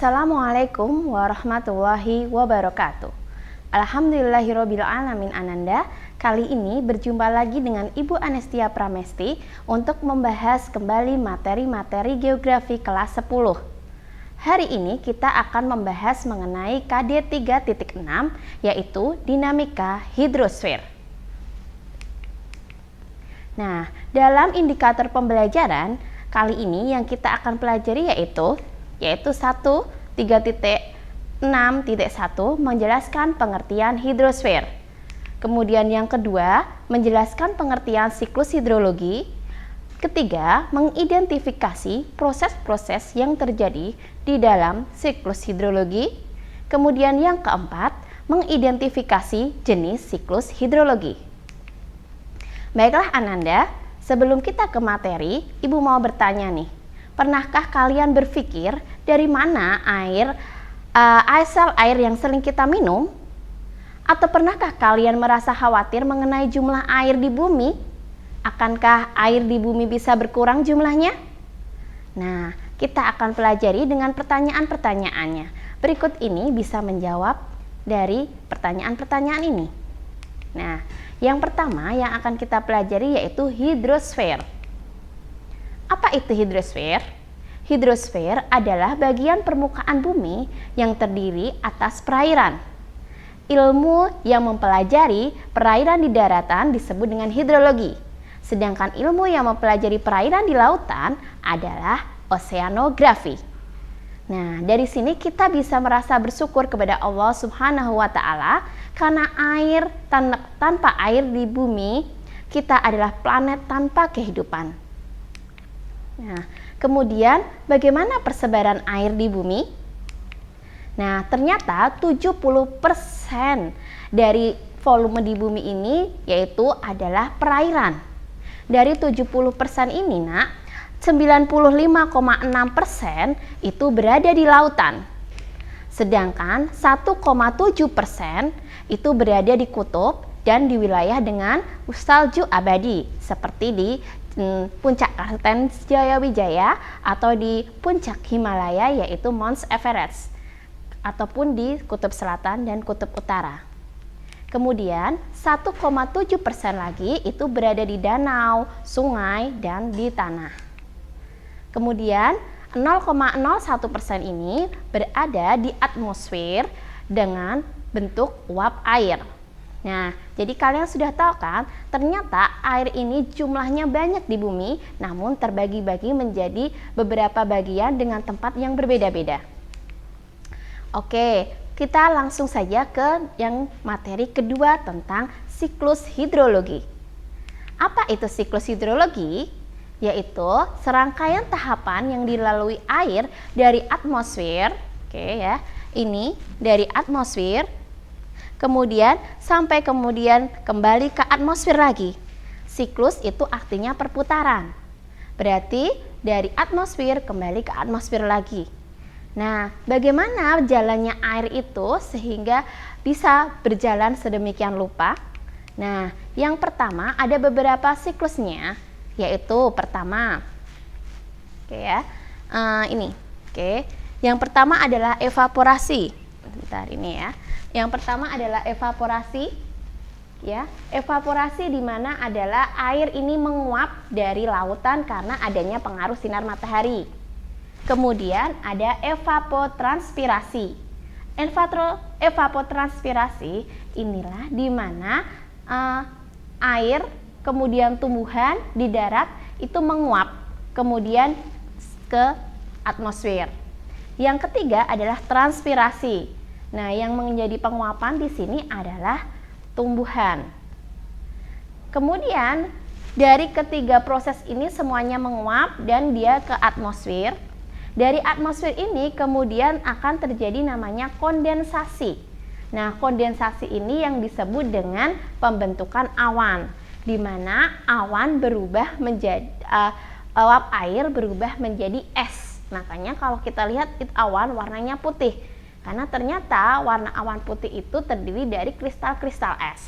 Assalamualaikum warahmatullahi wabarakatuh. Alhamdulillahirabbil alamin Ananda. Kali ini berjumpa lagi dengan Ibu Anestia Pramesti untuk membahas kembali materi-materi geografi kelas 10. Hari ini kita akan membahas mengenai KD 3.6 yaitu dinamika hidrosfer. Nah, dalam indikator pembelajaran kali ini yang kita akan pelajari yaitu 3.6.1 menjelaskan pengertian hidrosfer. Kemudian yang kedua, menjelaskan pengertian siklus hidrologi. Ketiga, mengidentifikasi proses-proses yang terjadi di dalam siklus hidrologi. Kemudian yang keempat, mengidentifikasi jenis siklus hidrologi. Baiklah Ananda, sebelum kita ke materi, Ibu mau bertanya nih. Pernahkah kalian berpikir dari mana asal air yang sering kita minum? Atau pernahkah kalian merasa khawatir mengenai jumlah air di bumi? Akankah air di bumi bisa berkurang jumlahnya? Nah, kita akan pelajari dengan pertanyaan-pertanyaannya. Berikut ini bisa menjawab dari pertanyaan-pertanyaan ini. Nah, yang pertama yang akan kita pelajari yaitu hidrosfer. Apa itu hidrosfer? Hidrosfer adalah bagian permukaan bumi yang terdiri atas perairan. Ilmu yang mempelajari perairan di daratan disebut dengan hidrologi. Sedangkan ilmu yang mempelajari perairan di lautan adalah oseanografi. Nah, dari sini kita bisa merasa bersyukur kepada Allah Subhanahu wa Ta'ala karena tanpa air di bumi, kita adalah planet tanpa kehidupan. Nah, kemudian bagaimana persebaran air di bumi? Nah, ternyata 70% dari volume di bumi ini yaitu adalah perairan. Dari 70% ini, Nak, 95,6% itu berada di lautan. Sedangkan 1,7% itu berada di kutub dan di wilayah dengan salju abadi seperti di puncak Kartens Jaya Wijaya atau di puncak Himalaya yaitu Mount Everest ataupun di kutub selatan dan kutub utara. Kemudian 1,7% lagi itu berada di danau, sungai, dan di tanah. Kemudian 0,01% ini berada di atmosfer dengan bentuk uap air. Nah, jadi kalian sudah tahu kan, ternyata air ini jumlahnya banyak di bumi, namun terbagi-bagi menjadi beberapa bagian dengan tempat yang berbeda-beda. Oke, kita langsung saja ke yang materi kedua tentang siklus hidrologi. Apa itu siklus hidrologi? Yaitu serangkaian tahapan yang dilalui air dari atmosfer, ini dari atmosfer, kemudian kembali ke atmosfer lagi. Siklus itu artinya perputaran. Berarti dari atmosfer kembali ke atmosfer lagi. Nah, bagaimana jalannya air itu sehingga bisa berjalan sedemikian rupa? Nah, yang pertama ada beberapa siklusnya, yaitu pertama, yang pertama adalah evaporasi. Bentar ini ya. Yang pertama adalah evaporasi, evaporasi di mana adalah air ini menguap dari lautan karena adanya pengaruh sinar matahari. Kemudian ada evapotranspirasi. Evapotranspirasi inilah di mana air kemudian tumbuhan di darat itu menguap kemudian ke atmosfer. Yang ketiga adalah transpirasi. Nah, yang menjadi penguapan di sini adalah tumbuhan. Kemudian dari ketiga proses ini semuanya menguap dan dia ke atmosfer. Dari atmosfer ini kemudian akan terjadi namanya kondensasi. Nah, kondensasi ini yang disebut dengan pembentukan awan, di mana awan berubah menjadi uap air berubah menjadi es. Makanya kalau kita lihat awan warnanya putih, karena ternyata warna awan putih itu terdiri dari kristal-kristal es.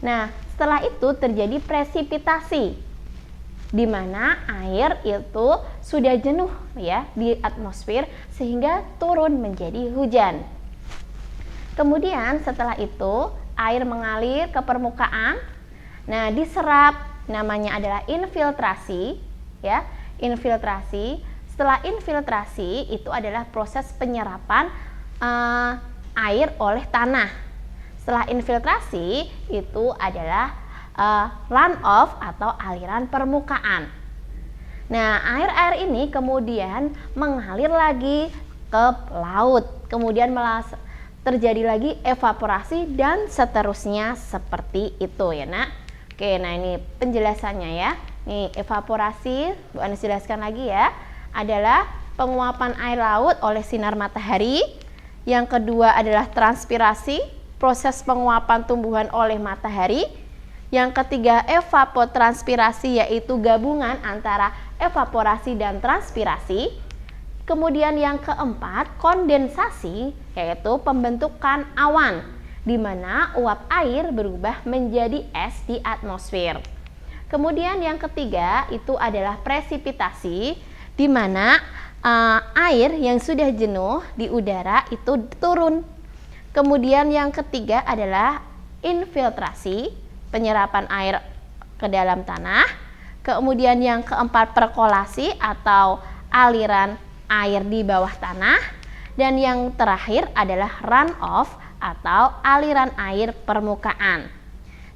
Nah, setelah itu terjadi presipitasi. di mana air itu sudah jenuh ya di atmosfer sehingga turun menjadi hujan. Kemudian setelah itu air mengalir ke permukaan. Nah, diserap, namanya adalah infiltrasi ya. Infiltrasi. Setelah infiltrasi itu adalah proses penyerapan air oleh tanah. Setelah infiltrasi itu adalah runoff atau aliran permukaan. Nah, air-air ini kemudian mengalir lagi ke laut, kemudian terjadi lagi evaporasi dan seterusnya seperti itu ya nak. Oke, nah ini penjelasannya ya. Nih evaporasi, Bu Anis jelaskan lagi ya, adalah penguapan air laut oleh sinar matahari. Yang kedua adalah transpirasi, proses penguapan tumbuhan oleh matahari. Yang ketiga evapotranspirasi, yaitu gabungan antara evaporasi dan transpirasi. Kemudian yang keempat kondensasi, yaitu pembentukan awan di mana uap air berubah menjadi es di atmosfer. Kemudian yang ketiga itu adalah presipitasi, di mana air yang sudah jenuh di udara itu turun. Kemudian yang ketiga adalah infiltrasi, penyerapan air ke dalam tanah. Kemudian yang keempat perkolasi atau aliran air di bawah tanah. Dan yang terakhir adalah runoff atau aliran air permukaan.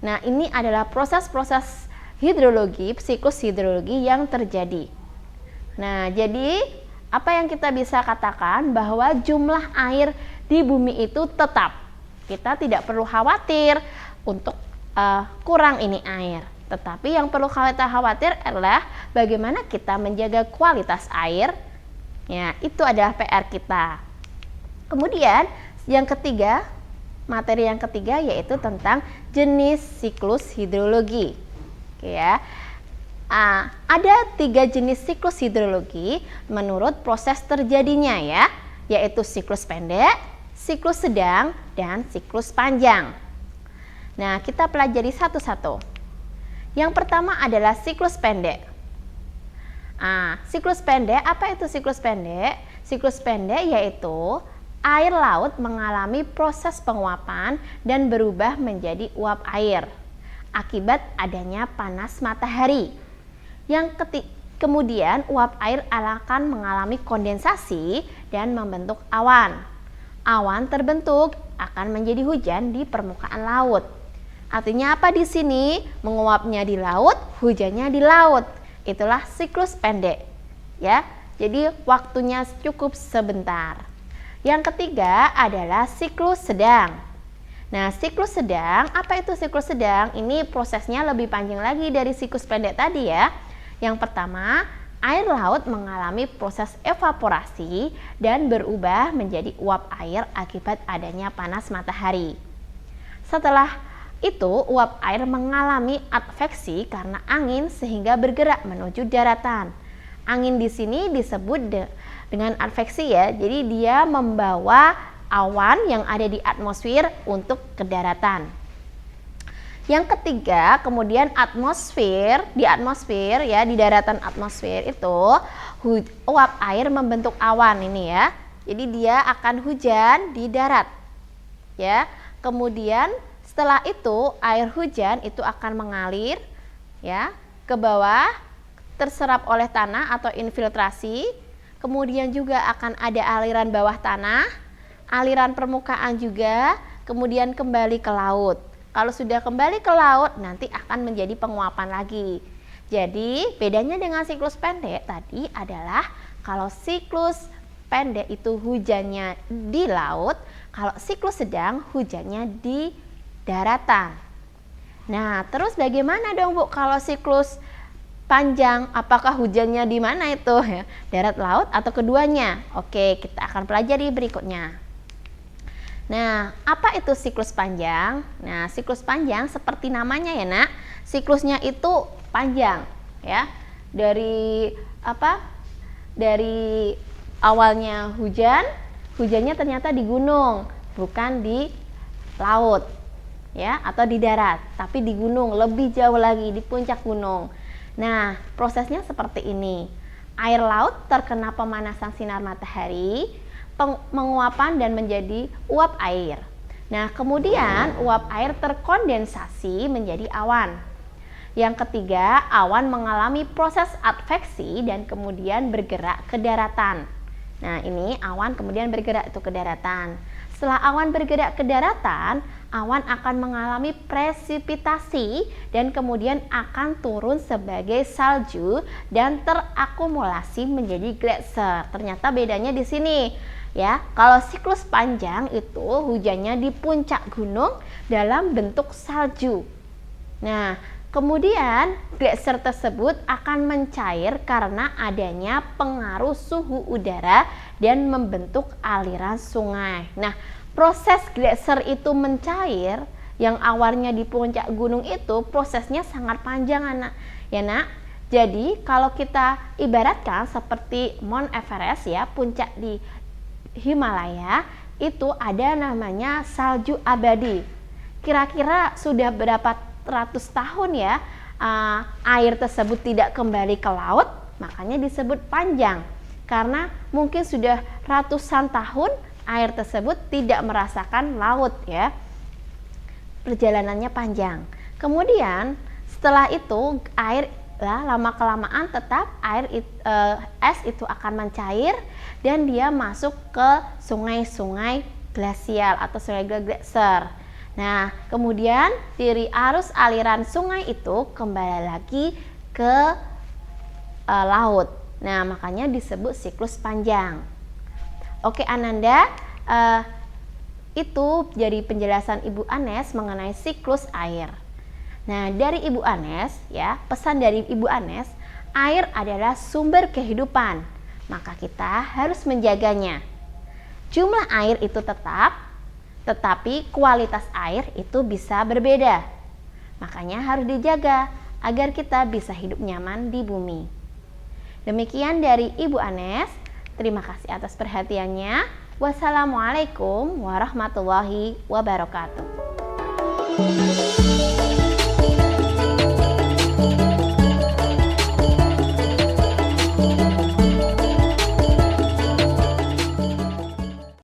Nah, ini adalah proses-proses hidrologi, siklus hidrologi yang terjadi. Nah, jadi apa yang kita bisa katakan bahwa jumlah air di bumi itu tetap. Kita tidak perlu khawatir untuk kurang ini air. Tetapi yang perlu kita khawatir adalah bagaimana kita menjaga kualitas air. Ya, itu adalah PR kita. Kemudian yang ketiga, materi yang ketiga yaitu tentang jenis siklus hidrologi. Oke ya. Ada 3 jenis siklus hidrologi menurut proses terjadinya ya, yaitu siklus pendek, siklus sedang, dan siklus panjang. Nah, kita pelajari satu-satu. Yang pertama adalah siklus pendek. Siklus pendek, apa itu siklus pendek? Siklus pendek yaitu air laut mengalami proses penguapan dan berubah menjadi uap air akibat adanya panas matahari. Kemudian uap air akan mengalami kondensasi dan membentuk awan. Awan terbentuk akan menjadi hujan di permukaan laut. Artinya apa di sini? Menguapnya di laut, hujannya di laut. Itulah siklus pendek. Ya. Jadi waktunya cukup sebentar. Yang ketiga adalah siklus sedang. Nah, siklus sedang, apa itu siklus sedang? Ini prosesnya lebih panjang lagi dari siklus pendek tadi ya. Yang pertama, air laut mengalami proses evaporasi dan berubah menjadi uap air akibat adanya panas matahari. Setelah itu, uap air mengalami adveksi karena angin sehingga bergerak menuju daratan. Angin di sini disebut dengan adveksi ya. Jadi dia membawa awan yang ada di atmosfer untuk ke daratan. Yang ketiga, kemudian di atmosfer ya, di daratan atmosfer itu uap air membentuk awan ini ya. Jadi dia akan hujan di darat. Ya. Kemudian setelah itu air hujan itu akan mengalir ya ke bawah, terserap oleh tanah atau infiltrasi. Kemudian juga akan ada aliran bawah tanah, aliran permukaan juga, kemudian kembali ke laut. Kalau sudah kembali ke laut, nanti akan menjadi penguapan lagi. Jadi, bedanya dengan siklus pendek tadi adalah kalau siklus pendek itu hujannya di laut, kalau siklus sedang hujannya di daratan. Nah, terus bagaimana dong Bu kalau siklus panjang? Apakah hujannya di mana itu? Darat, laut, atau keduanya? Oke, kita akan pelajari berikutnya. Nah, apa itu siklus panjang? Nah, siklus panjang seperti namanya ya nak, siklusnya itu panjang ya. Dari awalnya hujannya ternyata di gunung, bukan di laut ya, atau di darat, tapi di gunung, lebih jauh lagi di puncak gunung. Nah, prosesnya seperti ini. Air laut terkena pemanasan sinar matahari, menguapan dan menjadi uap air. Nah, kemudian uap air terkondensasi menjadi awan. Yang ketiga, awan mengalami proses adveksi dan kemudian bergerak ke daratan. Nah, ini awan kemudian bergerak itu ke daratan. Setelah awan bergerak ke daratan, awan akan mengalami presipitasi dan kemudian akan turun sebagai salju dan terakumulasi menjadi gletser. Ternyata bedanya di sini. Ya, kalau siklus panjang itu hujannya di puncak gunung dalam bentuk salju. Nah, kemudian gletser tersebut akan mencair karena adanya pengaruh suhu udara dan membentuk aliran sungai. Nah, proses gletser itu mencair yang awalnya di puncak gunung itu prosesnya sangat panjang anak. Ya nak, jadi kalau kita ibaratkan seperti Mount Everest ya, puncak di Himalaya itu ada namanya salju abadi. Kira-kira sudah berapa ratus tahun ya air tersebut tidak kembali ke laut, makanya disebut panjang. Karena mungkin sudah ratusan tahun air tersebut tidak merasakan laut ya. Perjalanannya panjang. Kemudian setelah itu air lama-kelamaan tetap es itu akan mencair dan dia masuk ke sungai-sungai glasial atau sungai gletser. Nah, kemudian dari arus aliran sungai itu kembali lagi ke laut. Nah, makanya disebut siklus panjang. Oke Ananda, itu jadi penjelasan Ibu Anes mengenai siklus air. Nah, dari Ibu Anes ya, pesan dari Ibu Anes, air adalah sumber kehidupan, maka kita harus menjaganya. Jumlah air itu tetap, tetapi kualitas air itu bisa berbeda. Makanya harus dijaga agar kita bisa hidup nyaman di bumi. Demikian dari Ibu Anes. Terima kasih atas perhatiannya. Wassalamualaikum warahmatullahi wabarakatuh.